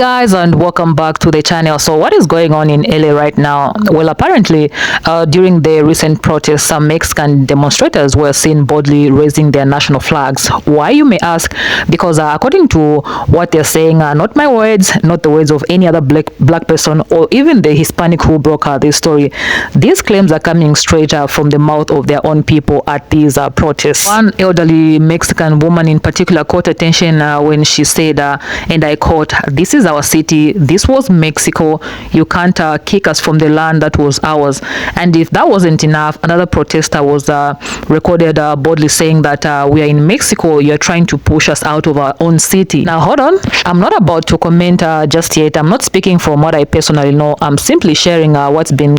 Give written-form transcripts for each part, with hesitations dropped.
Guys, and welcome back to the channel. So what is going on in LA right now? Well, apparently during the recent protests, some Mexican demonstrators were seen boldly raising their national flags. Why, you may ask? Because according to what they're saying, not my words, not the words of any other black person or even the Hispanic who broke this story, these claims are coming straight from the mouth of their own people at these protests. One elderly Mexican woman in particular caught attention when she said, and I quote, "This is our city. This was Mexico. You can't kick us from the land that was ours." And if that wasn't enough, another protester was recorded boldly saying that we are in Mexico. You're trying to push us out of our own city. Now, hold on. I'm not about to comment just yet. I'm not speaking from what I personally know. I'm simply sharing what's been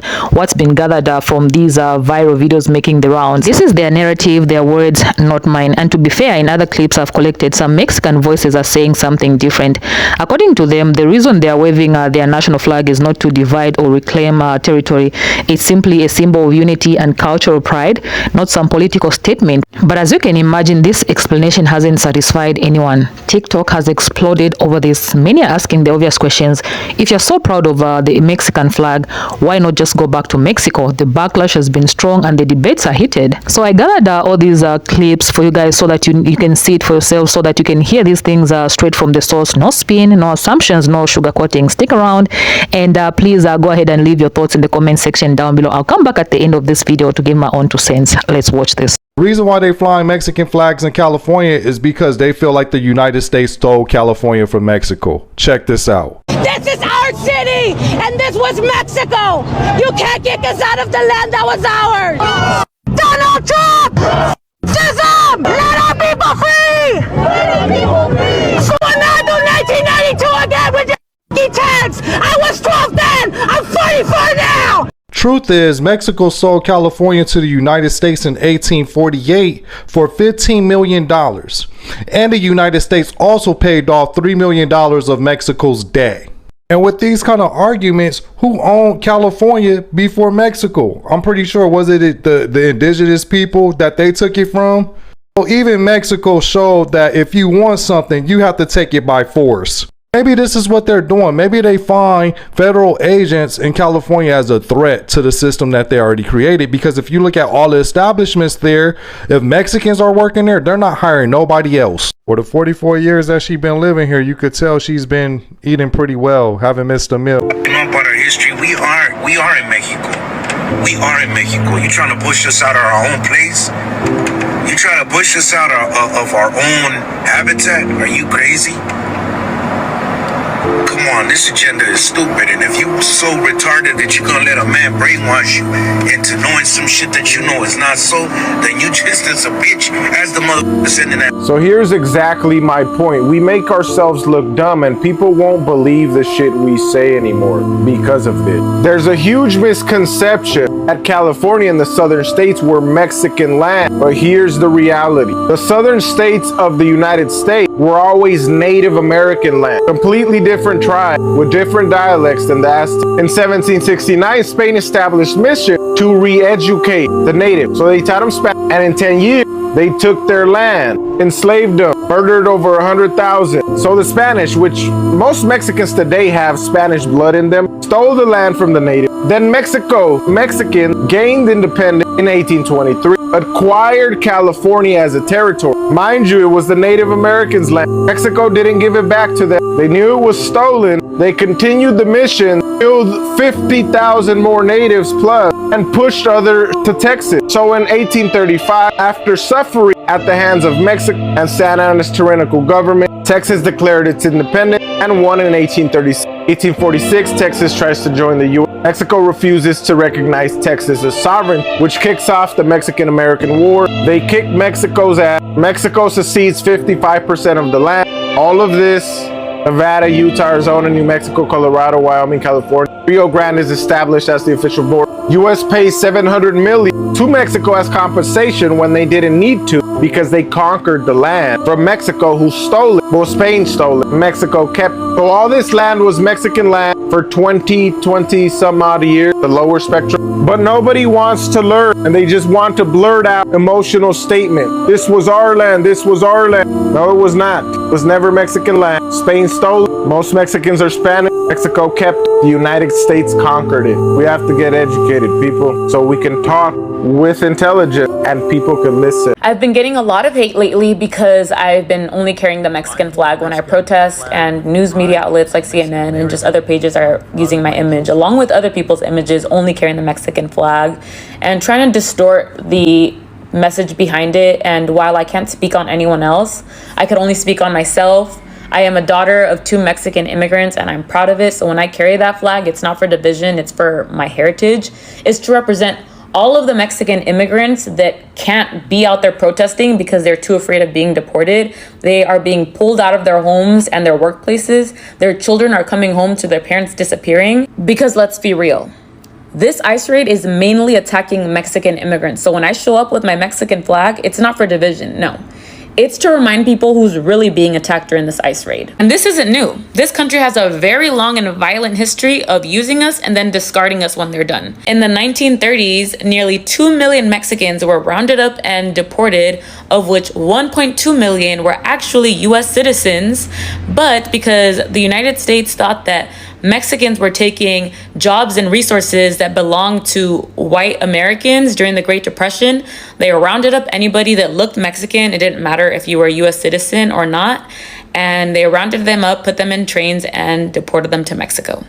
gathered from these viral videos making the rounds. This is their narrative, their words, not mine. And to be fair, in other clips I've collected, some Mexican voices are saying something different. According to them, the reason they are waving their national flag is not to divide or reclaim territory. It's simply a symbol of unity and cultural pride, not some political statement. But as you can imagine, this explanation hasn't satisfied anyone. TikTok has exploded over this. Many are asking the obvious questions. If you're so proud of the Mexican flag, why not just go back to Mexico? The backlash has been strong and the debates are heated. So I gathered all these clips for you guys so that you can see it for yourself, so that you can hear these things straight from the source. No spin, no assumptions, no sugarcoating. Stick around and please go ahead and leave your thoughts in the comment section down below. I'll come back at the end of this video to give my own 2 cents. Let's watch this. The reason why they flying Mexican flags in California is because they feel like the United States stole California from Mexico. Check this out. This is our city, and this was Mexico. You can't kick us out of the land that was ours. Donald Trump! Racism! Let our people free! Let our people free! So I'm not doing 1992 again with your tanks. I was 12 then. I'm 44 now. Truth is, Mexico sold California to the United States in 1848 for $15 million. And the United States also paid off $3 million of Mexico's debt. And with these kind of arguments, who owned California before Mexico? I'm pretty sure, was it the indigenous people that they took it from? So even Mexico showed that if you want something, you have to take it by force. Maybe this is what they're doing. Maybe they find federal agents in California as a threat to the system that they already created. Because if you look at all the establishments there, if Mexicans are working there, they're not hiring nobody else. For the 44 years that she's been living here, you could tell she's been eating pretty well, haven't missed a meal. You know about our history, we are in Mexico. We are in Mexico. You trying to push us out of our own place? You trying to push us out of our own habitat? Are you crazy? Come on, this agenda is stupid, and if you're so retarded that you're gonna let a man brainwash you into knowing some shit that you know is not so, then you just as a bitch as the mother sending that. So here's exactly my point. We make ourselves look dumb, and people won't believe the shit we say anymore because of it. There's a huge misconception that California and the southern states were Mexican land, but here's the reality. The southern states of the United States were always Native American land, completely different tribes with different dialects than the Aztecs. In 1769, Spain established mission to re-educate the natives. So they taught them Spanish, and in 10 years, they took their land, enslaved them, murdered over 100,000. So the Spanish, which most Mexicans today have Spanish blood in them, stole the land from the natives. Then Mexican gained independence in 1823, acquired California as a territory. Mind you, it was the Native Americans' land. Mexico didn't give it back to them. They knew it was stolen. They continued the mission, killed 50,000 more natives plus, and pushed others to Texas. So in 1835, after suffering at the hands of Mexico and Santa Anna's tyrannical government, Texas declared its independence and won in 1836. 1846, Texas tries to join the U.S. Mexico refuses to recognize Texas as sovereign, which kicks off the Mexican-American War. They kick Mexico's ass. Mexico secedes 55% of the land. All of this, Nevada, Utah, Arizona, New Mexico, Colorado, Wyoming, California. Rio Grande is established as the official border. U.S. pays $700 million to Mexico as compensation when they didn't need to, because they conquered the land from Mexico, who stole it. Well, Spain stole it. Mexico kept it. So all this land was Mexican land for 20 some odd years, the lower spectrum. But nobody wants to learn, and they just want to blurt out emotional statement. This was our land, this was our land. No, it was not. It was never Mexican land. Spain stole it. Most Mexicans are Spanish. Mexico kept it. The United States conquered it. We have to get educated, people, so we can talk with intelligence and people can listen. I've been getting a lot of hate lately because I've been only carrying the Mexican flag when I protest, and news media outlets like CNN and just other pages are using my image along with other people's images, only carrying the Mexican flag and trying to distort the message behind it. And while I can't speak on anyone else, I can only speak on myself. I am a daughter of 2 Mexican immigrants and I'm proud of it. So when I carry that flag, it's not for division, it's for my heritage. It's to represent all of the Mexican immigrants that can't be out there protesting because they're too afraid of being deported. They are being pulled out of their homes and their workplaces. Their children are coming home to their parents disappearing. Because let's be real, this ICE raid is mainly attacking Mexican immigrants. So when I show up with my Mexican flag, it's not for division, no. It's to remind people who's really being attacked during this ICE raid. And this isn't new. This country has a very long and violent history of using us and then discarding us when they're done. In the 1930s, nearly 2 million Mexicans were rounded up and deported, of which 1.2 million were actually US citizens. But because the United States thought that Mexicans were taking jobs and resources that belonged to white Americans during the Great Depression, they rounded up anybody that looked Mexican. It didn't matter if you were a US citizen or not. And they rounded them up, put them in trains, and deported them to Mexico.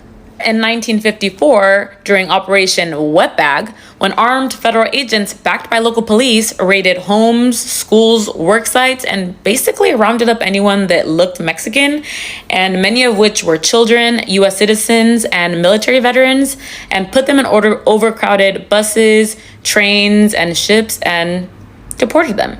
In 1954, during Operation Wetbag, when armed federal agents backed by local police raided homes, schools, work sites, and basically rounded up anyone that looked Mexican, and many of which were children, US citizens, and military veterans, and put them in overcrowded buses, trains, and ships, and deported them.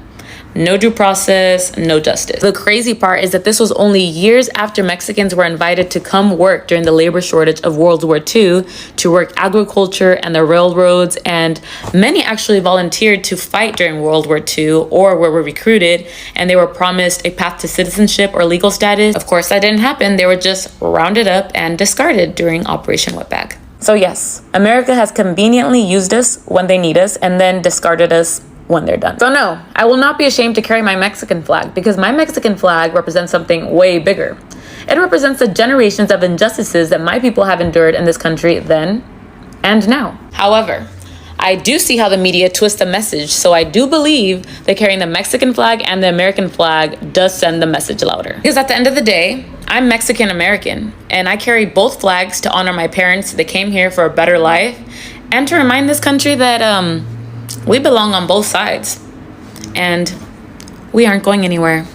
No due process, no justice. The crazy part is that this was only years after Mexicans were invited to come work during the labor shortage of World War II to work agriculture and the railroads, and many actually volunteered to fight during World War II or were recruited, and they were promised a path to citizenship or legal status. Of course, that didn't happen. They were just rounded up and discarded during Operation Wetback. So yes, America has conveniently used us when they need us and then discarded us when they're done. So no, I will not be ashamed to carry my Mexican flag because my Mexican flag represents something way bigger. It represents the generations of injustices that my people have endured in this country then and now. However, I do see how the media twists the message, so I do believe that carrying the Mexican flag and the American flag does send the message louder. Because at the end of the day, I'm Mexican American, and I carry both flags to honor my parents that came here for a better life and to remind this country that we belong on both sides, and we aren't going anywhere.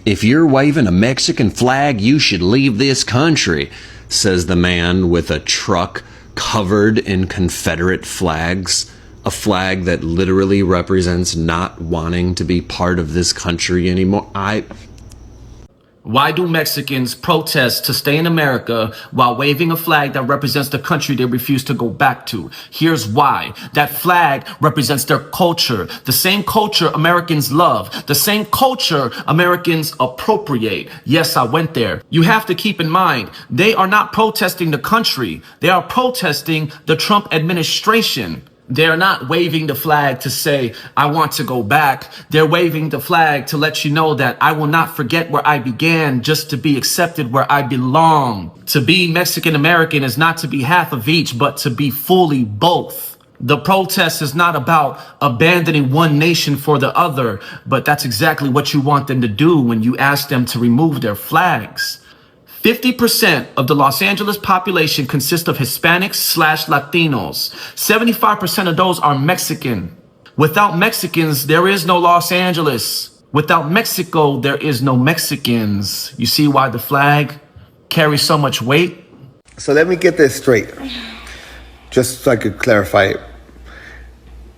If you're waving a Mexican flag, you should leave this country, says the man with a truck covered in Confederate flags, a flag that literally represents not wanting to be part of this country anymore. Why do Mexicans protest to stay in America while waving a flag that represents the country they refuse to go back to? Here's why. That flag represents their culture, the same culture Americans love, the same culture Americans appropriate. Yes, I went there. You have to keep in mind, they are not protesting the country. They are protesting the Trump administration. They're not waving the flag to say, I want to go back. They're waving the flag to let you know that I will not forget where I began just to be accepted where I belong. To be Mexican American is not to be half of each, but to be fully both. The protest is not about abandoning one nation for the other, but that's exactly what you want them to do when you ask them to remove their flags. 50% of the Los Angeles population consists of Hispanics/Latinos. 75% of those are Mexican. Without Mexicans, there is no Los Angeles. Without Mexico, there is no Mexicans. You see why the flag carries so much weight? So let me get this straight, just so I could clarify it.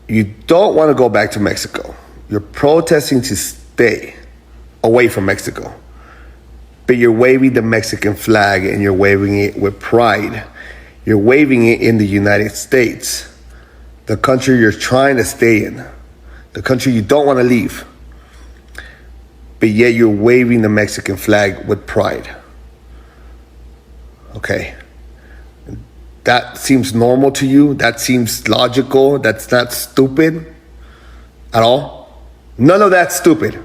You don't want to go back to Mexico. You're protesting to stay away from Mexico. But you're waving the Mexican flag and you're waving it with pride. You're waving it in the United States, the country you're trying to stay in, the country you don't want to leave. But yet you're waving the Mexican flag with pride. Okay. That seems normal to you? That seems logical? That's not stupid at all? None of that's stupid.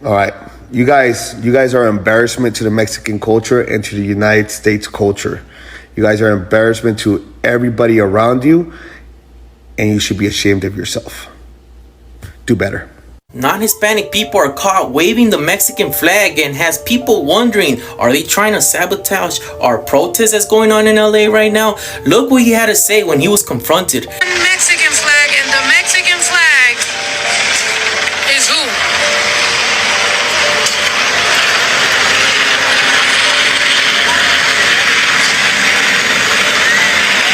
All right. You guys are an embarrassment to the Mexican culture and to the United States culture. You guys are an embarrassment to everybody around you, and you should be ashamed of yourself. Do better. Non-Hispanic people are caught waving the Mexican flag and has people wondering, are they trying to sabotage our protest that's going on in LA right now? Look what he had to say when he was confronted. Mexican flag, and the Mexican flag is who?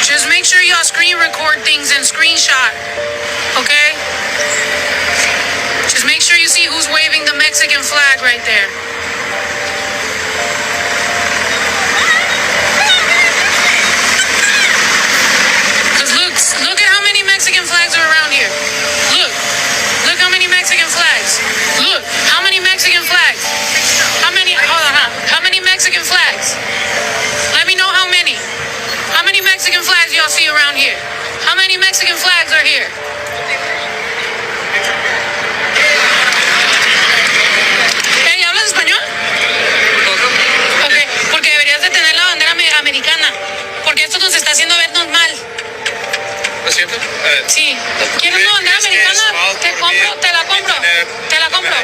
Just make sure y'all screen record things and screenshot, okay? Just make sure you see who's waving the Mexican flag right there. Because look at how many Mexican flags are around here. Look how many Mexican flags. Look, how many Mexican flags? How many, hold on, how many Mexican flags? Let me know how many. How many Mexican flags y'all see around here? How many Mexican flags are here? Americana, porque esto nos está haciendo vernos mal. ¿No es cierto? Sí. ¿Quieres una bandera americana? Te compro, te la compro. Te la compro.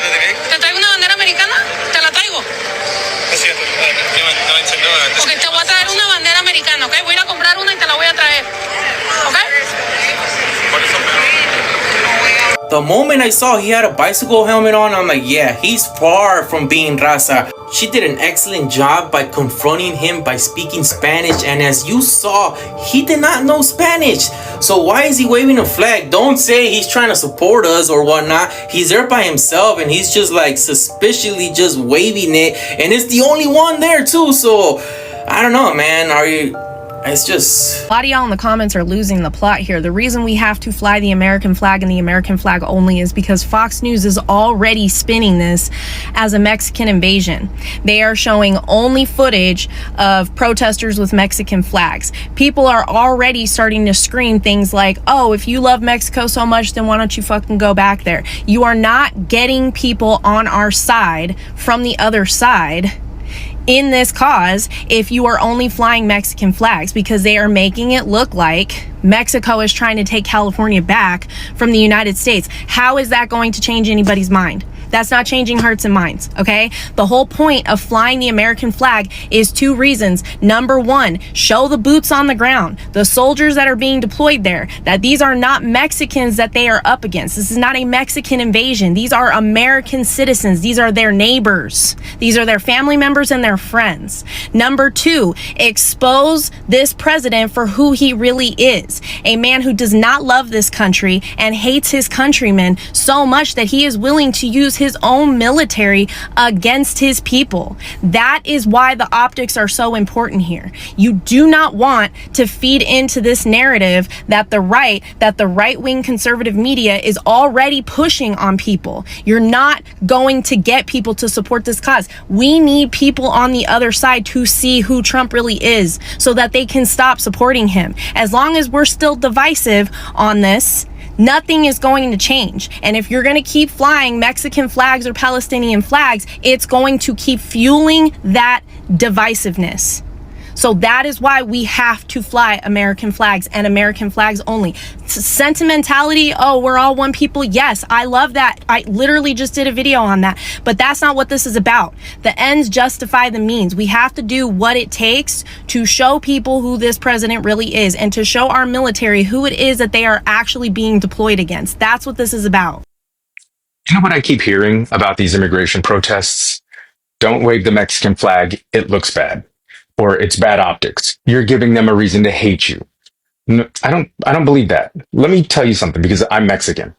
¿Te traigo una bandera americana? Te la traigo. No es cierto. No entiendo. Ok, te voy a traer una bandera americana, ¿ok? Voy a ir a comprar una y te la voy a traer. ¿Ok? The moment I saw he had a bicycle helmet on, I'm like, yeah, he's far from being raza. She did an excellent job by confronting him by speaking Spanish, and as you saw, he did not know Spanish. So why is he waving a flag? Don't say he's trying to support us or whatnot. He's there by himself and he's just like suspiciously just waving it, and it's the only one there too. So I don't know, man. It's just... A lot of y'all in the comments are losing the plot here. The reason we have to fly the American flag and the American flag only is because Fox News is already spinning this as a Mexican invasion. They are showing only footage of protesters with Mexican flags. People are already starting to scream things like, oh, if you love Mexico so much, then why don't you fucking go back there? You are not getting people on our side from the other side in this cause if you are only flying Mexican flags, because they are making it look like Mexico is trying to take California back from the United States. How is that going to change anybody's mind? That's not changing hearts and minds, okay? The whole point of flying the American flag is two reasons. Number one, show the boots on the ground, the soldiers that are being deployed there, that these are not Mexicans that they are up against. This is not a Mexican invasion. These are American citizens. These are their neighbors. These are their family members and their friends. Number two, expose this president for who he really is. A man who does not love this country and hates his countrymen so much that he is willing to use his own military against his people. That is why the optics are so important here. You do not want to feed into this narrative that the right-wing conservative media is already pushing on people. You're not going to get people to support this cause. We need people on the other side to see who Trump really is so that they can stop supporting him. As long as we're still divisive on this, nothing is going to change. And if you're going to keep flying Mexican flags or Palestinian flags, it's going to keep fueling that divisiveness. So that is why we have to fly American flags and American flags only. Sentimentality, oh, we're all one people. Yes, I love that. I literally just did a video on that. But that's not what this is about. The ends justify the means. We have to do what it takes to show people who this president really is and to show our military who it is that they are actually being deployed against. That's what this is about. You know what I keep hearing about these immigration protests? Don't wave the Mexican flag. It looks bad. Or it's bad optics. You're giving them a reason to hate you. No, I don't believe that. Let me tell you something, because I'm Mexican.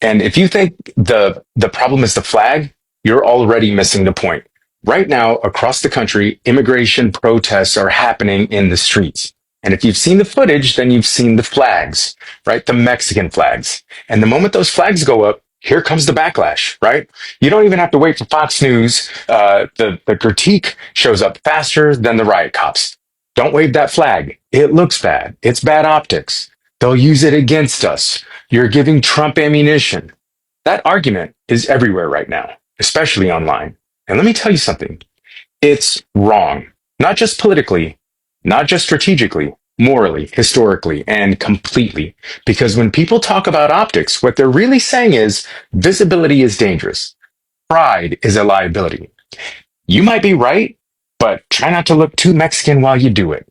And if you think the problem is the flag, you're already missing the point. Right now, across the country, immigration protests are happening in the streets. And if you've seen the footage, then you've seen the flags, right? The Mexican flags. And the moment those flags go up, here comes the backlash, right? You don't even have to wait for Fox News. The critique shows up faster than the riot cops. Don't wave that flag. It looks bad. It's bad optics. They'll use it against us. You're giving Trump ammunition. That argument is everywhere right now, especially online. And let me tell you something. It's wrong. Not just politically, not just strategically, morally, historically, and completely. Because when people talk about optics, what they're really saying is visibility is dangerous. Pride is a liability. You might be right, but try not to look too Mexican while you do it.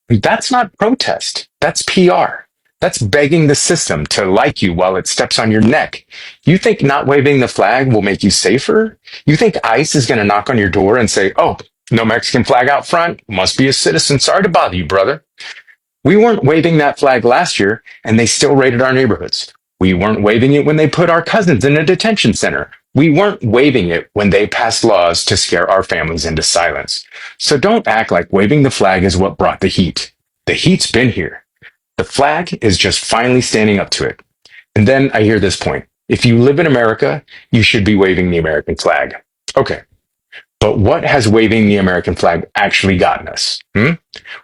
That's not protest. That's PR. That's begging the system to like you while it steps on your neck. You think not waving the flag will make you safer? You think ICE is going to knock on your door and say, oh, no Mexican flag out front? Must be a citizen. Sorry to bother you, brother. We weren't waving that flag last year, and they still raided our neighborhoods. We weren't waving it when they put our cousins in a detention center. We weren't waving it when they passed laws to scare our families into silence. So don't act like waving the flag is what brought the heat. The heat's been here. The flag is just finally standing up to it. And then I hear this point. If you live in America, you should be waving the American flag. Okay. But what has waving the American flag actually gotten us?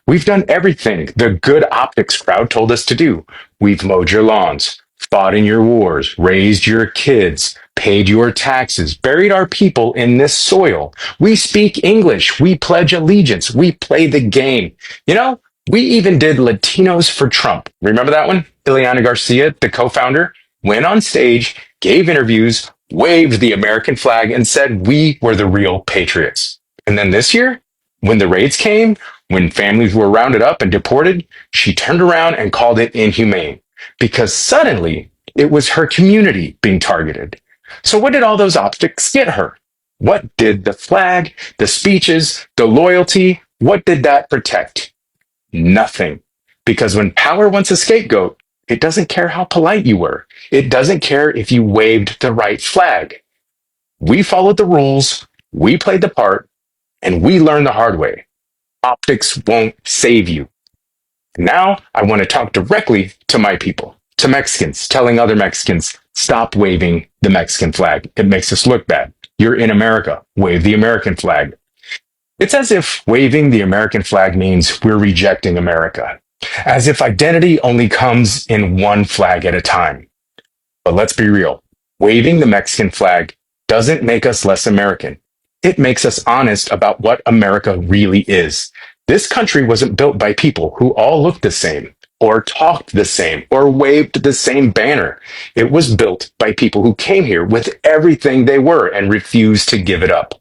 We've done everything the good optics crowd told us to do. We've mowed your lawns, fought in your wars, raised your kids, paid your taxes, buried our people in this soil. We speak English. We pledge allegiance. We play the game. You know, we even did Latinos for Trump. Remember that one? Ileana Garcia, the co-founder, went on stage, gave interviews, waved the American flag, and said we were the real patriots. And then this year, when the raids came, when families were rounded up and deported, she turned around and called it inhumane because suddenly it was her community being targeted. So what did all those optics get her? What did the flag, the speeches, the loyalty, what did that protect? Nothing. Because when power wants a scapegoat, it doesn't care how polite you were. It doesn't care if you waved the right flag. We followed the rules, we played the part, and we learned the hard way. Optics won't save you. Now I want to talk directly to my people, to Mexicans, telling other Mexicans, stop waving the Mexican flag. It makes us look bad. You're in America. Wave the American flag. It's as if waving the American flag means we're rejecting America. As if identity only comes in one flag at a time. But let's be real. Waving the Mexican flag doesn't make us less American. It makes us honest about what America really is. This country wasn't built by people who all looked the same, or talked the same, or waved the same banner. It was built by people who came here with everything they were and refused to give it up.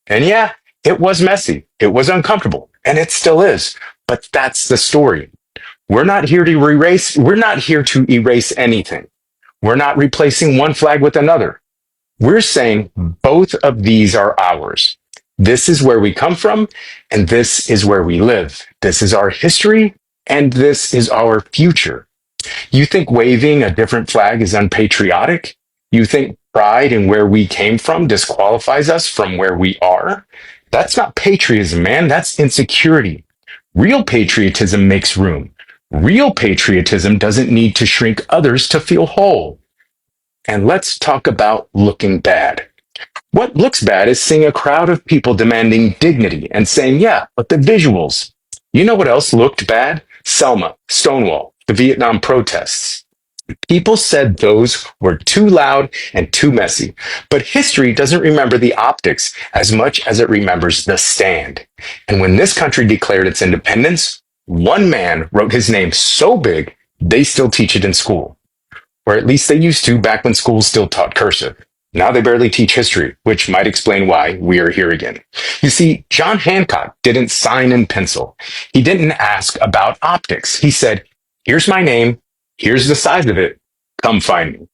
And yeah, it was messy. It was uncomfortable. And it still is. But that's the story. We're not here to erase anything. We're not replacing one flag with another. We're saying both of these are ours. This is where we come from, and this is where we live. This is our history, and this is our future. You think waving a different flag is unpatriotic? You think pride in where we came from disqualifies us from where we are? That's not patriotism, man. That's insecurity. Real patriotism makes room. Real patriotism doesn't need to shrink others to feel whole. And let's talk about looking bad. What looks bad is seeing a crowd of people demanding dignity and saying, yeah, but the visuals. You know what else looked bad? Selma, Stonewall, the Vietnam protests. People said those were too loud and too messy. But history doesn't remember the optics as much as it remembers the stand. And when this country declared its independence, one man wrote his name so big, they still teach it in school. Or at least they used to back when schools still taught cursive. Now they barely teach history, which might explain why we are here again. You see, John Hancock didn't sign in pencil. He didn't ask about optics. He said, here's my name, here's the size of it, come find me.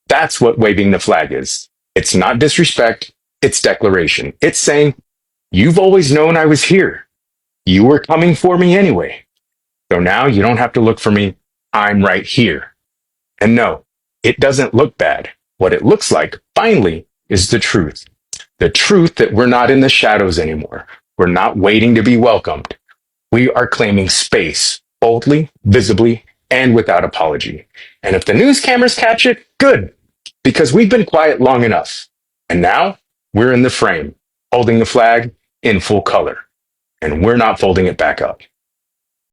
That's what waving the flag is. It's not disrespect, it's declaration. It's saying, you've always known I was here. You were coming for me anyway. So now you don't have to look for me, I'm right here. And no, it doesn't look bad. What it looks like, finally, is the truth. The truth that we're not in the shadows anymore. We're not waiting to be welcomed. We are claiming space, boldly, visibly, and without apology. And if the news cameras catch it, good, because we've been quiet long enough. And now, we're in the frame, holding the flag in full color. and we're not folding it back up.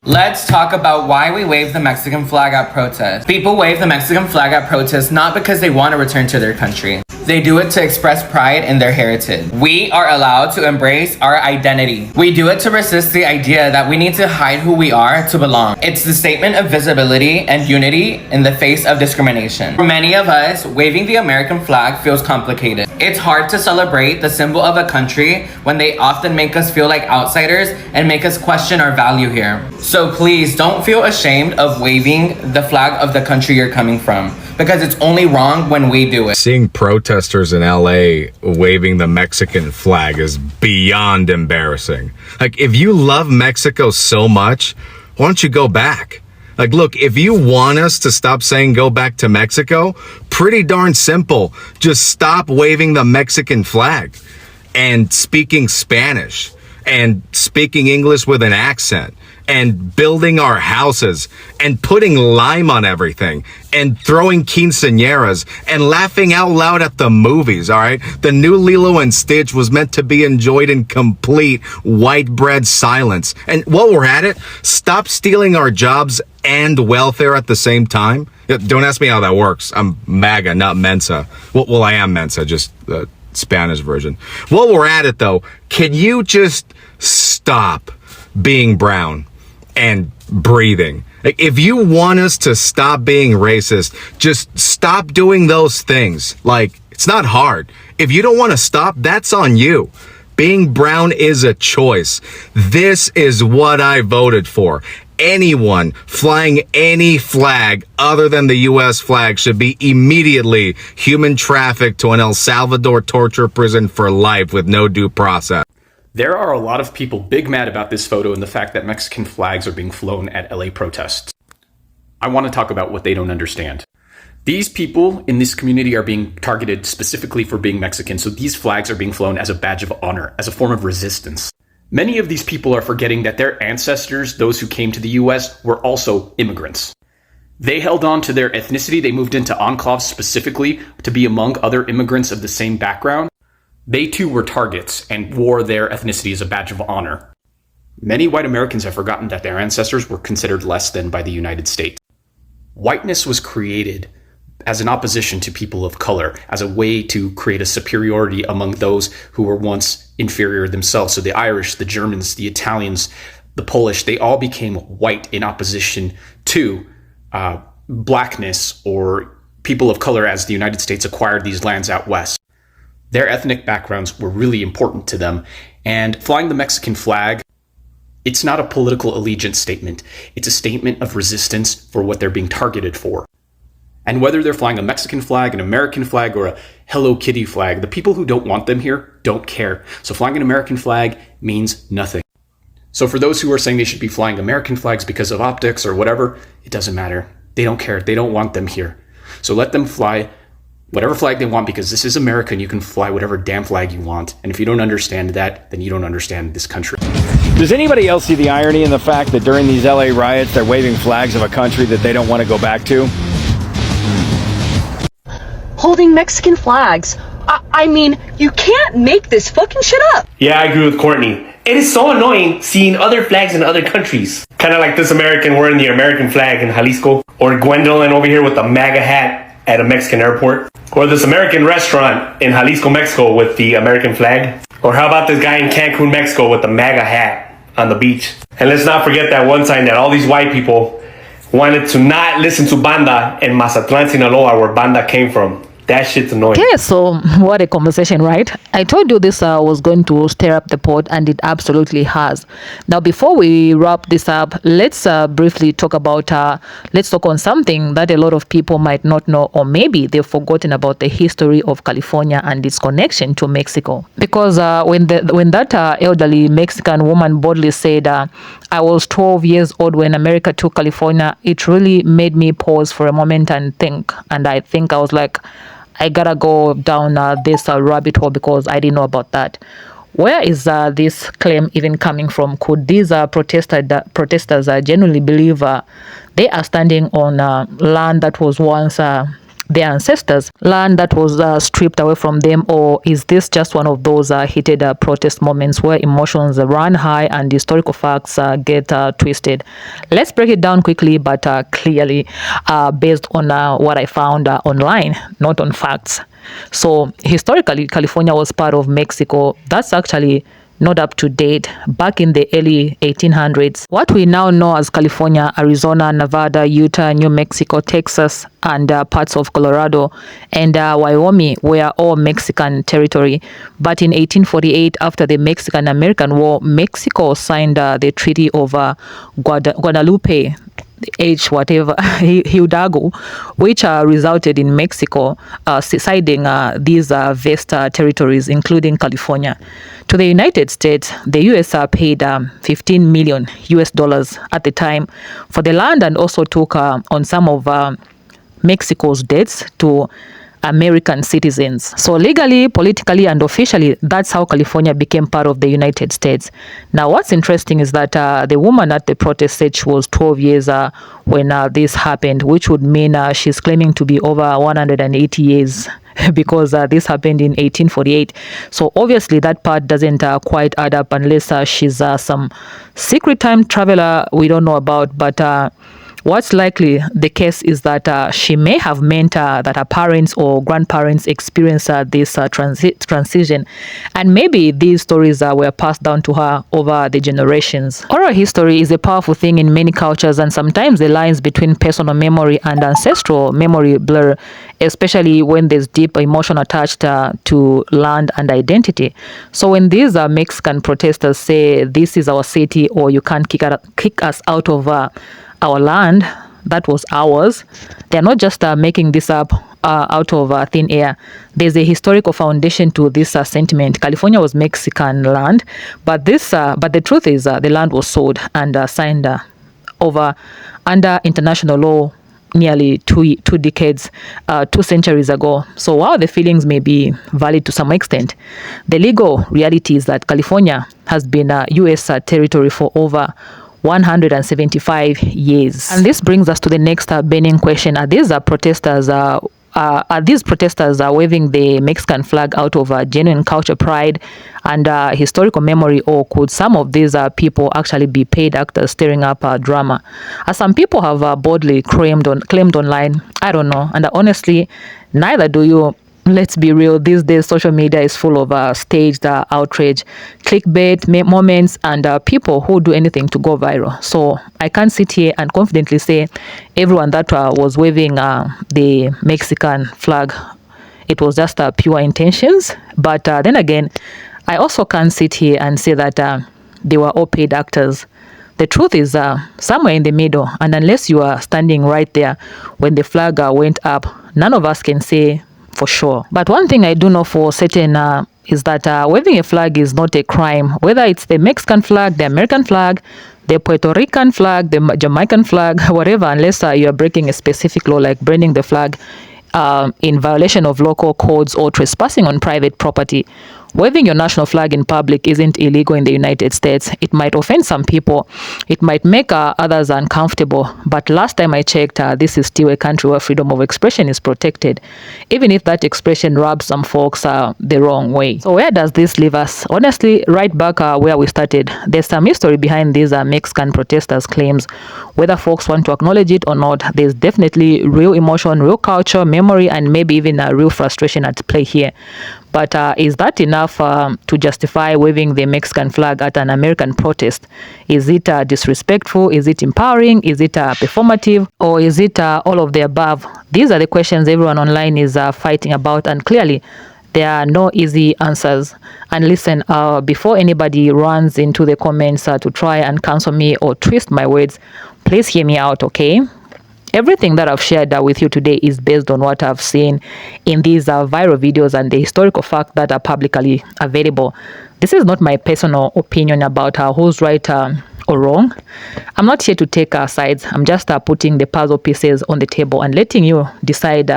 Let's talk about why we wave the Mexican flag at protests. People wave the Mexican flag at protests not because they want to return to their country. They do it to express pride in their heritage. We are allowed to embrace our identity. We do it to resist the idea that we need to hide who we are to belong. It's the statement of visibility and unity in the face of discrimination. For many of us, waving the American flag feels complicated. It's hard to celebrate the symbol of a country when they often make us feel like outsiders and make us question our value here. So please don't feel ashamed of waving the flag of the country you're coming from, because it's only wrong when we do it. Seeing protesters in LA waving the Mexican flag is beyond embarrassing. Like, if you love Mexico so much, why don't you go back? Like, look, if you want us to stop saying go back to Mexico, pretty darn simple. Just stop waving the Mexican flag and speaking Spanish and speaking English with an accent and building our houses and putting lime on everything and throwing quinceañeras and laughing out loud at the movies, all right? The new Lilo and Stitch was meant to be enjoyed in complete white bread silence. And while we're at it, stop stealing our jobs and welfare at the same time. Don't ask me how that works. I'm MAGA, not Mensa. Well, I am Mensa, just the Spanish version. While we're at it, though, can you just stop being brown and breathing? Like, if you want us to stop being racist, just stop doing those things. Like, it's not hard. If you don't want to stop, that's on you. Being brown is a choice. This is what I voted for. Anyone flying any flag other than the U.S. flag should be immediately human trafficked to an El Salvador torture prison for life with no due process. There are a lot of people big mad about this photo and the fact that Mexican flags are being flown at LA protests. I want to talk about what they don't understand. These people in this community are being targeted specifically for being Mexican, so these flags are being flown as a badge of honor, as a form of resistance. Many of these people are forgetting that their ancestors, those who came to the US, were also immigrants. They held on to their ethnicity. They moved into enclaves specifically to be among other immigrants of the same background. They too were targets and wore their ethnicity as a badge of honor. Many white Americans have forgotten that their ancestors were considered less than by the United States. Whiteness was created as an opposition to people of color, as a way to create a superiority among those who were once inferior themselves. So the Irish, the Germans, the Italians, the Polish, they all became white in opposition to blackness or people of color as the United States acquired these lands out west. Their ethnic backgrounds were really important to them, and flying the Mexican flag, it's not a political allegiance statement. It's a statement of resistance for what they're being targeted for. And whether they're flying a Mexican flag, an American flag, or a Hello Kitty flag, the people who don't want them here don't care. So flying an American flag means nothing. So for those who are saying they should be flying American flags because of optics or whatever, it doesn't matter. They don't care. They don't want them here. So let them fly whatever flag they want, because this is America and you can fly whatever damn flag you want. And if you don't understand that, then you don't understand this country. Does anybody else see the irony in the fact that during these LA riots, they're waving flags of a country that they don't want to go back to? Holding Mexican flags. I mean, you can't make this fucking shit up. Yeah, I agree with Courtney. It is so annoying seeing other flags in other countries. Kind of like this American wearing the American flag in Jalisco. Or Gwendolyn over here with the MAGA hat at a Mexican airport. Or this American restaurant in Jalisco, Mexico with the American flag. Or how about this guy in Cancun, Mexico with the MAGA hat on the beach. And let's not forget that one time that all these white people wanted to not listen to Banda in Mazatlan, Sinaloa, where Banda came from. That shit's annoying. Okay, so what a conversation, right? I told you this was going to stir up the pot, and it absolutely has. Now, before we wrap this up, let's briefly talk about, let's talk on something that a lot of people might not know, or maybe they've forgotten about the history of California and its connection to Mexico. Because when that elderly Mexican woman boldly said, I was 12 years old when America took California, it really made me pause for a moment and think. And I think I was like, I gotta go down this rabbit hole because I didn't know about that. Where is this claim even coming from? Could these protesters genuinely believe they are standing on land that was once their ancestors, land that was stripped away from them, or is this just one of those heated protest moments where emotions run high and historical facts get twisted? Let's break it down quickly, but clearly based on what I found online, not on facts. So historically, California was part of Mexico. That's actually not up to date. Back in the early 1800s, what we now know as California, Arizona, Nevada, Utah, New Mexico, Texas, and parts of Colorado and Wyoming were all Mexican territory. But in 1848, after the Mexican-American War, Mexico signed the Treaty of Guadalupe, H whatever Hidalgo, which resulted in Mexico ceding these vast territories, including California, to the United States. The US paid 15 million US dollars at the time for the land, and also took on some of Mexico's debts to American citizens. So legally, politically, and officially, that's how California became part of the United States. Now, what's interesting is that the woman at the protest said she was 12 years when this happened, which would mean she's claiming to be over 180 years because this happened in 1848. So obviously that part doesn't quite add up unless she's some secret time traveler we don't know about. But what's likely the case is that she may have meant that her parents or grandparents experienced this transition, and maybe these stories were passed down to her over the generations. Oral history is a powerful thing in many cultures, and sometimes the lines between personal memory and ancestral memory blur, especially when there's deep emotion attached to land and identity. So when these Mexican protesters say this is our city, or you can't kick us out of our land that was ours, they're not just making this up out of thin air. There's a historical foundation to this sentiment. California was Mexican land, but the truth is the land was sold and signed over under international law nearly two decades, 2 centuries ago. So while the feelings may be valid to some extent, the legal reality is that California has been U.S. Territory for over 175 years. And this brings us to the next burning question. Are these protesters waving the Mexican flag out of genuine culture pride and historical memory, or could some of these people actually be paid actors stirring up drama, as some people have boldly claimed online? I don't know, and honestly, neither do you. Let's be real, these days social media is full of staged outrage, clickbait moments, and people who do anything to go viral. So I can't sit here and confidently say everyone that was waving the Mexican flag, it was just pure intentions. But then again, I also can't sit here and say that they were all paid actors. The truth is somewhere in the middle, and unless you are standing right there when the flag went up, none of us can say for sure. But one thing I do know for certain is that waving a flag is not a crime, whether it's the Mexican flag, the American flag, the Puerto Rican flag, the Jamaican flag, whatever, unless you are breaking a specific law like burning the flag in violation of local codes or trespassing on private property. Waving your national flag in public isn't illegal in the United States. It might offend some people. It might make others uncomfortable. But last time I checked, this is still a country where freedom of expression is protected, even if that expression rubs some folks the wrong way. So where does this leave us? Honestly, right back where we started. There's some history behind these Mexican protesters' claims. Whether folks want to acknowledge it or not, there's definitely real emotion, real culture, memory, and maybe even real frustration at play here. But is that enough to justify waving the Mexican flag at an American protest? Is it disrespectful? Is it empowering? Is it performative? Or is it all of the above? These are the questions everyone online is fighting about, and clearly there are no easy answers. And listen, before anybody runs into the comments to try and cancel me or twist my words, please hear me out, okay? Everything that I've shared with you today is based on what I've seen in these viral videos and the historical facts that are publicly available. This is not my personal opinion about who's right or wrong. I'm not here to take sides. I'm just putting the puzzle pieces on the table and letting you decide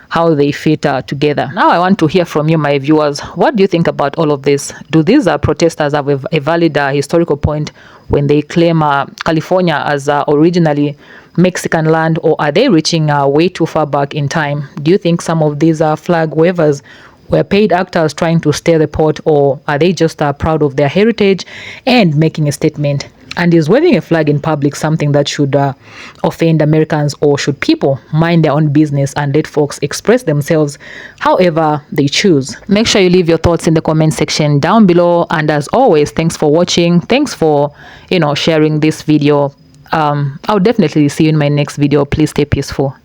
how they fit together. Now I want to hear from you, my viewers. What do you think about all of this? Do these protesters have a valid historical point when they claim California as originally Mexican land, or are they reaching way too far back in time? Do you think some of these flag wavers were paid actors trying to stir the pot, or are they just proud of their heritage and making a statement? And is waving a flag in public something that should offend Americans, or should people mind their own business and let folks express themselves however they choose? Make sure you leave your thoughts in the comment section down below. And as always, thanks for watching. Thanks for, sharing this video. I'll definitely see you in my next video. Please stay peaceful.